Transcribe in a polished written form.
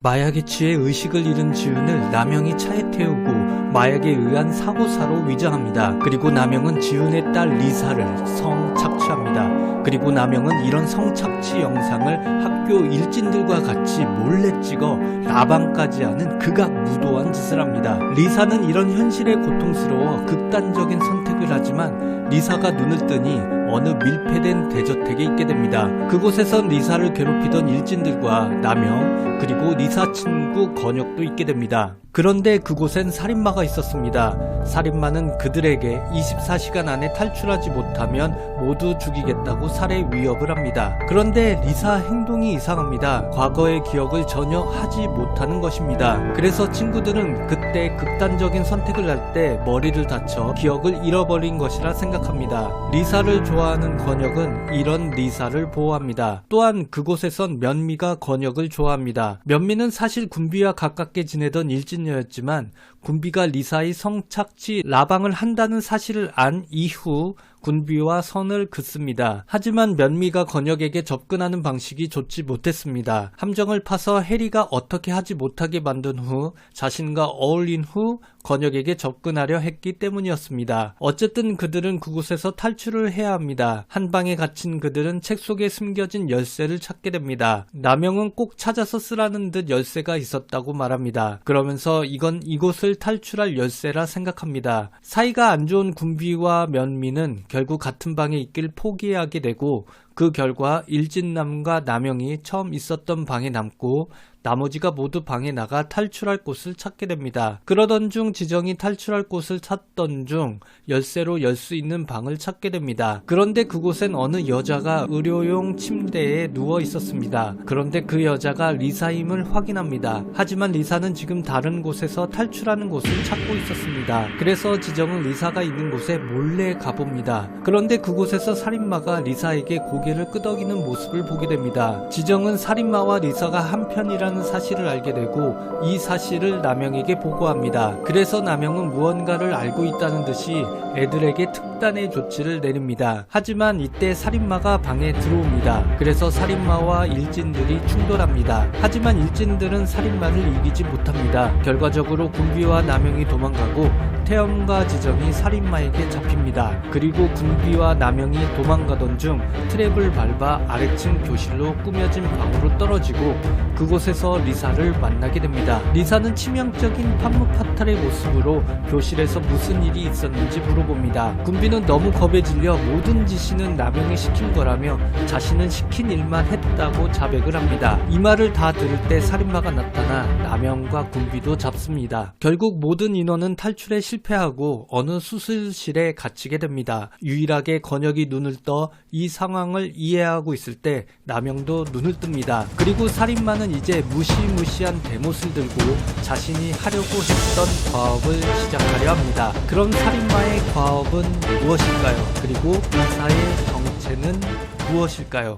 마약에 취해 의식을 잃은 지훈을 남영이 차에 태우고 마약에 의한 사고사로 위장합니다. 그리고 남영은 지훈의 딸 리사를 성착취합니다. 그리고 남영은 이런 성착취 영상을 학교 일진들과 같이 몰래 찍어 라방까지 하는 극악 무도한 짓을 합니다. 리사는 이런 현실에 고통스러워 극단적인 선택을 하지만 리사가 눈을 뜨니 어느 밀폐된 대저택에 있게 됩니다. 그곳에선 리사를 괴롭히던 일진들과 남영 그리고 리사 친구 건혁도 있게 됩니다. 그런데 그곳엔 살인마가 있었습니다. 살인마는 그들에게 24시간 안에 탈출하지 못하면 모두 죽이겠다고 살해 위협을 합니다. 그런데 리사 행동이 이상합니다. 과거의 기억을 전혀 하지 못하는 것입니다. 그래서 친구들은 그때 극단적인 선택을 할 때 머리를 다쳐 기억을 잃어버린 것이라 생각합니다. 리사를 좋아하는 건혁은 이런 리사를 보호합니다. 또한 그곳에선 면미가 건혁을 좋아합니다. 면미는 사실 군비와 가깝게 지내던 일진녀였지만 군비가 리사의 성착취 라방을 한다는 사실을 안 이후 군비와 선을 긋습니다. 하지만 면미가 건혁에게 접근하는 방식이 좋지 못했습니다. 함정을 파서 해리가 어떻게 하지 못하게 만든 후 자신과 어울린 후 건혁에게 접근하려 했기 때문이었습니다. 어쨌든 그들은 그곳에서 탈출을 해야 합니다. 한 방에 갇힌 그들은 책 속에 숨겨진 열쇠를 찾게 됩니다. 남영은 꼭 찾아서 쓰라는 듯 열쇠가 있었다고 말합니다. 그러면서 이건 이곳을 탈출할 열쇠라 생각합니다. 사이가 안 좋은 군비와 면미는 결국 같은 방에 있길 포기하게 되고 그 결과 일진남과 남영이 처음 있었던 방에 남고 나머지가 모두 방에 나가 탈출할 곳을 찾게 됩니다. 그러던 중 지정이 탈출할 곳을 찾던 중 열쇠로 열 수 있는 방을 찾게 됩니다. 그런데 그곳엔 어느 여자가 의료용 침대에 누워 있었습니다. 그런데 그 여자가 리사임을 확인합니다. 하지만 리사는 지금 다른 곳에서 탈출하는 곳을 찾고 있었습니다. 그래서 지정은 리사가 있는 곳에 몰래 가봅니다. 그런데 그곳에서 살인마가 리사에게 고개를 끄덕이는 모습을 보게 됩니다. 지정은 살인마와 리사가 한편이라는 사실을 알게 되고 이 사실을 남영에게 보고합니다. 그래서 남영은 무언가를 알고 있다는 듯이 애들에게 특단의 조치를 내립니다. 하지만 이때 살인마가 방에 들어옵니다. 그래서 살인마와 일진들이 충돌합니다. 하지만 일진들은 살인마를 이기지 못합니다. 결과적으로 군비와 남영이 도망가고 태연과 지정이 살인마에게 잡힙니다. 그리고 군비와 남영이 도망가던 중 트랩을 밟아 아래층 교실로 꾸며진 방으로 떨어지고 그곳에서 리사를 만나게 됩니다. 리사는 치명적인 판무파탈의 모습으로 교실에서 무슨 일이 있었는지 물어봅니다. 군비는 너무 겁에 질려 모든 지시는 남영이 시킨 거라며 자신은 시킨 일만 했다고 자백을 합니다. 이 말을 다 들을 때 살인마가 나타나 남영과 군비도 잡습니다. 결국 모든 인원은 탈출에 실패하고 어느 수술실에 갇히게 됩니다. 유일하게 건혁이 눈을 떠 이 상황을 이해하고 있을 때 남영도 눈을 뜹니다. 그리고 살인마는 이제 무시무시한 대못을 들고 자신이 하려고 했던 과업을 시작하려 합니다. 그럼 살인마의 과업은 무엇일까요? 그리고 의사의 정체는 무엇일까요?